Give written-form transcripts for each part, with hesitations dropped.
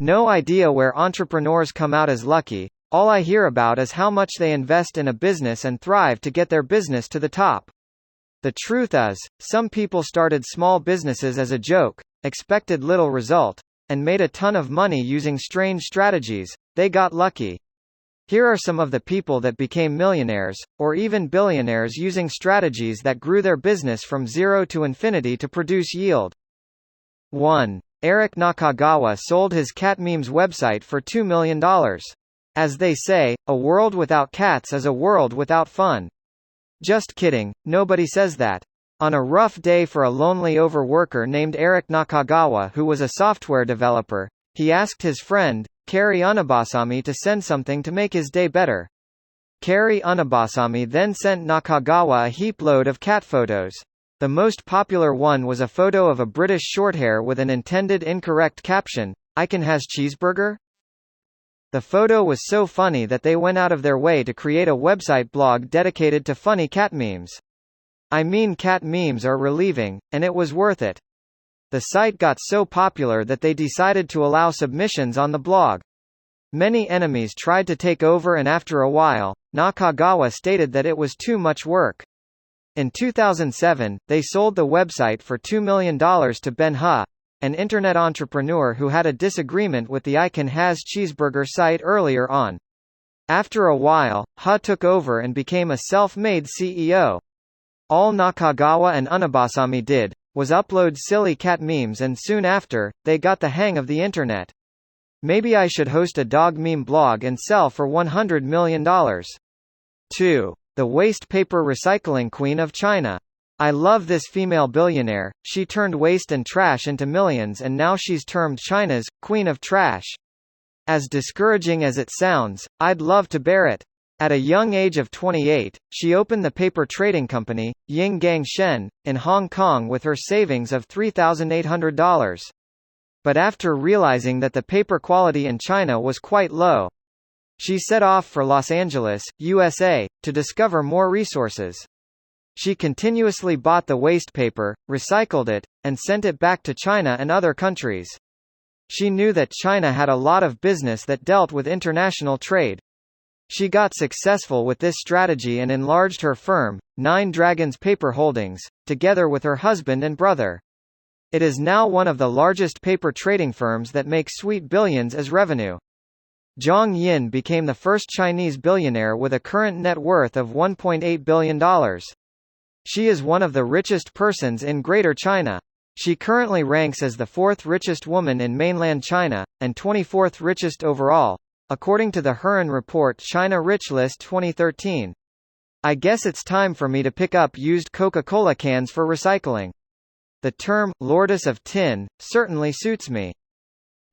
No idea where entrepreneurs come out as lucky. All I hear about is how much they invest in a business and thrive to get their business to the top. The truth is, some people started small businesses as a joke, expected little result, and made a ton of money using strange strategies. They got lucky. Here are some of the people that became millionaires, or even billionaires using strategies that grew their business from zero to infinity to produce yield. 1. Eric Nakagawa sold his cat memes website for $2 million. As they say, a world without cats is a world without fun. Just kidding, nobody says that. On a rough day for a lonely overworker named Eric Nakagawa who was a software developer, he asked his friend, Kari Unabasami, to send something to make his day better. Kari Unabasami then sent Nakagawa a heap load of cat photos. The most popular one was a photo of a British Shorthair with an intended incorrect caption, "I can has cheeseburger?" The photo was so funny that they went out of their way to create a website blog dedicated to funny cat memes. I mean, cat memes are relieving, and it was worth it. The site got so popular that they decided to allow submissions on the blog. Many enemies tried to take over, and after a while, Nakagawa stated that it was too much work. In 2007, they sold the website for $2 million to Ben Hu, an internet entrepreneur who had a disagreement with the I Can Has Cheeseburger site earlier on. After a while, Hu took over and became a self-made CEO. All Nakagawa and Unabasami did was upload silly cat memes, and soon after, they got the hang of the internet. Maybe I should host a dog meme blog and sell for $100 million. 2. The waste paper recycling queen of China. I love this female billionaire. She turned waste and trash into millions, and now she's termed China's queen of trash. As discouraging as it sounds, I'd love to bear it. At a young age of 28, she opened the paper trading company, Ying Gang Shen, in Hong Kong with her savings of $3,800. But after realizing that the paper quality in China was quite low, she set off for Los Angeles, USA, to discover more resources. She continuously bought the waste paper, recycled it, and sent it back to China and other countries. She knew that China had a lot of business that dealt with international trade. She got successful with this strategy and enlarged her firm, Nine Dragons Paper Holdings, together with her husband and brother. It is now one of the largest paper trading firms that make sweet billions as revenue. Zhang Yin became the first Chinese billionaire with a current net worth of $1.8 billion. She is one of the richest persons in Greater China. She currently ranks as the 4th richest woman in mainland China, and 24th richest overall, according to the Hurun Report China Rich List 2013. I guess it's time for me to pick up used Coca-Cola cans for recycling. The term, Lordess of Tin, certainly suits me.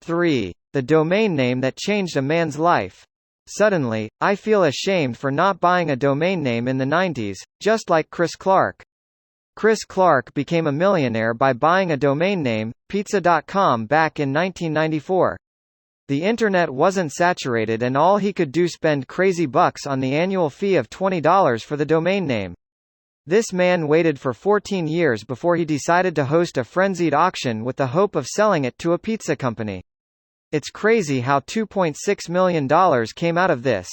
3. The domain name that changed a man's life. Suddenly, I feel ashamed for not buying a domain name in the 90s, just like Chris Clark. Chris Clark became a millionaire by buying a domain name, pizza.com, back in 1994. The internet wasn't saturated, and all he could do spend crazy bucks on the annual fee of $20 for the domain name. This man waited for 14 years before he decided to host a frenzied auction with the hope of selling it to a pizza company. It's crazy how $2.6 million came out of this.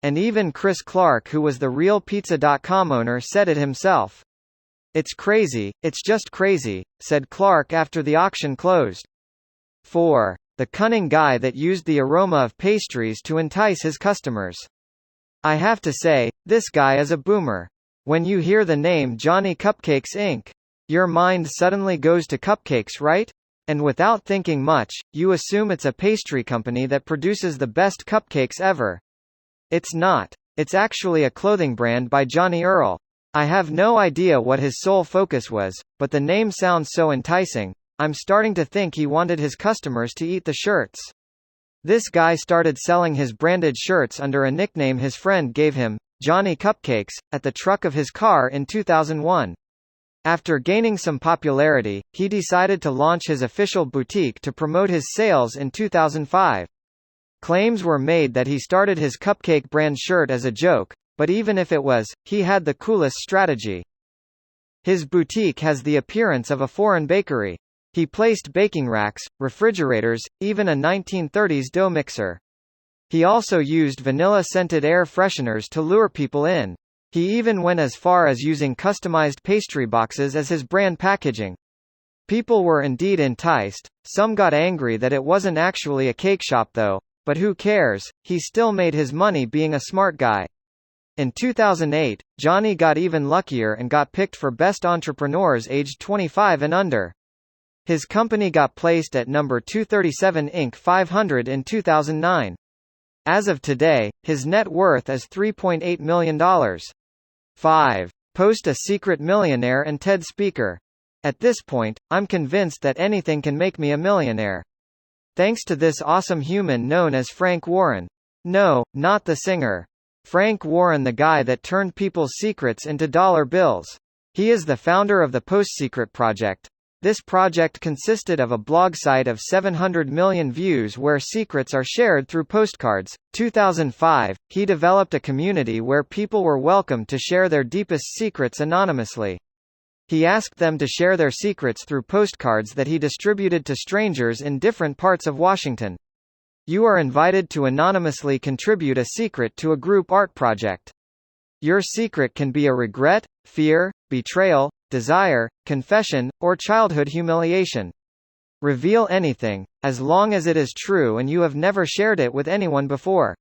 And even Chris Clark, who was the real Pizza.com owner, said it himself. "It's crazy, it's just crazy," said Clark after the auction closed. 4. The cunning guy that used the aroma of pastries to entice his customers. I have to say, this guy is a boomer. When you hear the name Johnny Cupcakes Inc., your mind suddenly goes to cupcakes, right? And without thinking much, you assume it's a pastry company that produces the best cupcakes ever. It's not. It's actually a clothing brand by Johnny Earl. I have no idea what his sole focus was, but the name sounds so enticing, I'm starting to think he wanted his customers to eat the shirts. This guy started selling his branded shirts under a nickname his friend gave him, Johnny Cupcakes, at the trunk of his car in 2001. After gaining some popularity, he decided to launch his official boutique to promote his sales in 2005. Claims were made that he started his cupcake brand shirt as a joke, but even if it was, he had the coolest strategy. His boutique has the appearance of a foreign bakery. He placed baking racks, refrigerators, even a 1930s dough mixer. He also used vanilla-scented air fresheners to lure people in. He even went as far as using customized pastry boxes as his brand packaging. People were indeed enticed. Some got angry that it wasn't actually a cake shop though, but who cares, he still made his money being a smart guy. In 2008, Johnny got even luckier and got picked for Best Entrepreneurs aged 25 and under. His company got placed at number 237 Inc. 500 in 2009. As of today, his net worth is $3.8 million. 5. Post a secret millionaire and TED speaker. At this point, I'm convinced that anything can make me a millionaire. Thanks to this awesome human known as Frank Warren. No, not the singer. Frank Warren, the guy that turned people's secrets into dollar bills. He is the founder of the Post-Secret Project. This project consisted of a blog site of 700 million views where secrets are shared through postcards. 2005, he developed a community where people were welcome to share their deepest secrets anonymously. He asked them to share their secrets through postcards that he distributed to strangers in different parts of Washington. You are invited to anonymously contribute a secret to a group art project. Your secret can be a regret, fear, betrayal, desire, confession, or childhood humiliation. Reveal anything, as long as it is true and you have never shared it with anyone before.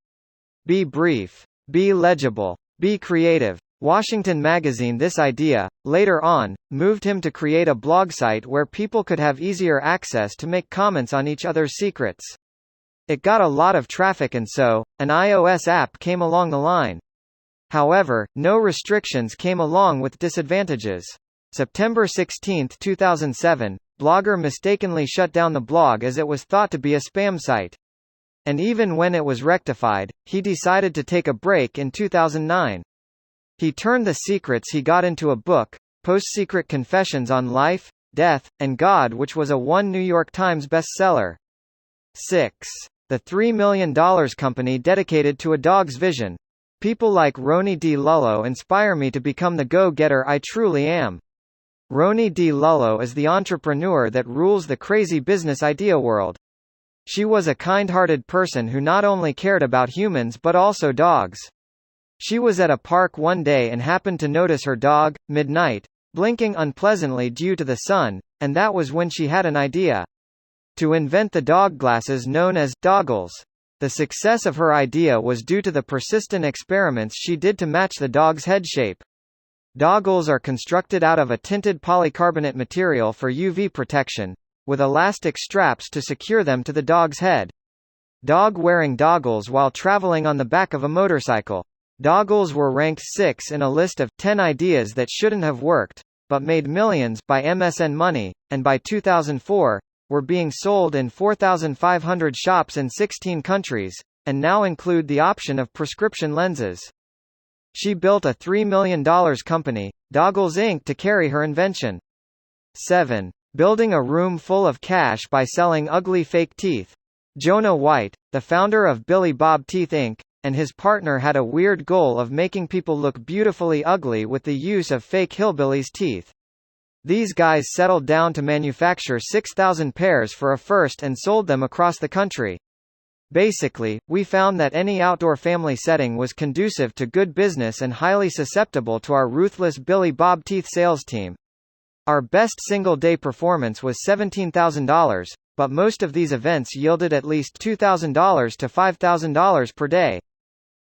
Be brief. Be legible. Be creative. Washington Magazine. This idea, later on, moved him to create a blog site where people could have easier access to make comments on each other's secrets. It got a lot of traffic and so, an iOS app came along the line. However, no restrictions came along with disadvantages. September 16, 2007, Blogger mistakenly shut down the blog as it was thought to be a spam site. And even when it was rectified, he decided to take a break in 2009. He turned the secrets he got into a book, Post-Secret Confessions on Life, Death, and God, which was a New York Times bestseller. 6. The $3 Million Company dedicated to a dog's vision. People like Roni D. Lullo inspire me to become the go-getter I truly am. Roni D. Lullo is the entrepreneur that rules the crazy business idea world. She was a kind-hearted person who not only cared about humans but also dogs. She was at a park one day and happened to notice her dog, Midnight, blinking unpleasantly due to the sun, and that was when she had an idea. To invent the dog glasses known as doggles. The success of her idea was due to the persistent experiments she did to match the dog's head shape. Doggles are constructed out of a tinted polycarbonate material for UV protection, with elastic straps to secure them to the dog's head. Dog wearing doggles while traveling on the back of a motorcycle. Doggles were ranked 6 in a list of 10 ideas that shouldn't have worked, but made millions by MSN Money, and by 2004, were being sold in 4,500 shops in 16 countries, and now include the option of prescription lenses. She built a $3 million company, Doggles Inc., to carry her invention. 7. Building a room full of cash by selling ugly fake teeth. Jonah White, the founder of Billy Bob Teeth Inc., and his partner had a weird goal of making people look beautifully ugly with the use of fake hillbillies' teeth. These guys settled down to manufacture 6,000 pairs for a first and sold them across the country. Basically, we found that any outdoor family setting was conducive to good business and highly susceptible to our ruthless Billy Bob Teeth sales team. Our best single-day performance was $17,000, but most of these events yielded at least $2,000 to $5,000 per day.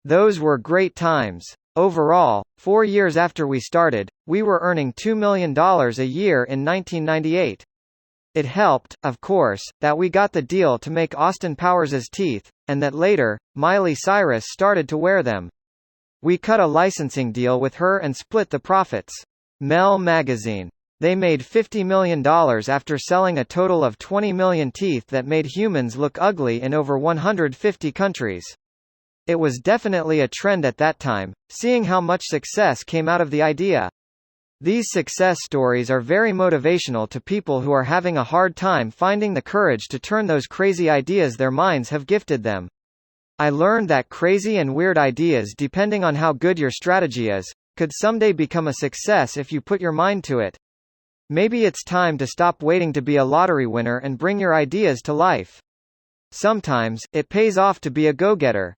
Those were great times. Overall, 4 years after we started, we were earning $2 million a year in 1998. It helped, of course, that we got the deal to make Austin Powers' teeth, and that later, Miley Cyrus started to wear them. We cut a licensing deal with her and split the profits. Mel Magazine. They made $50 million after selling a total of 20 million teeth that made humans look ugly in over 150 countries. It was definitely a trend at that time, seeing how much success came out of the idea. These success stories are very motivational to people who are having a hard time finding the courage to turn those crazy ideas their minds have gifted them. I learned that crazy and weird ideas, depending on how good your strategy is, could someday become a success if you put your mind to it. Maybe it's time to stop waiting to be a lottery winner and bring your ideas to life. Sometimes, it pays off to be a go-getter.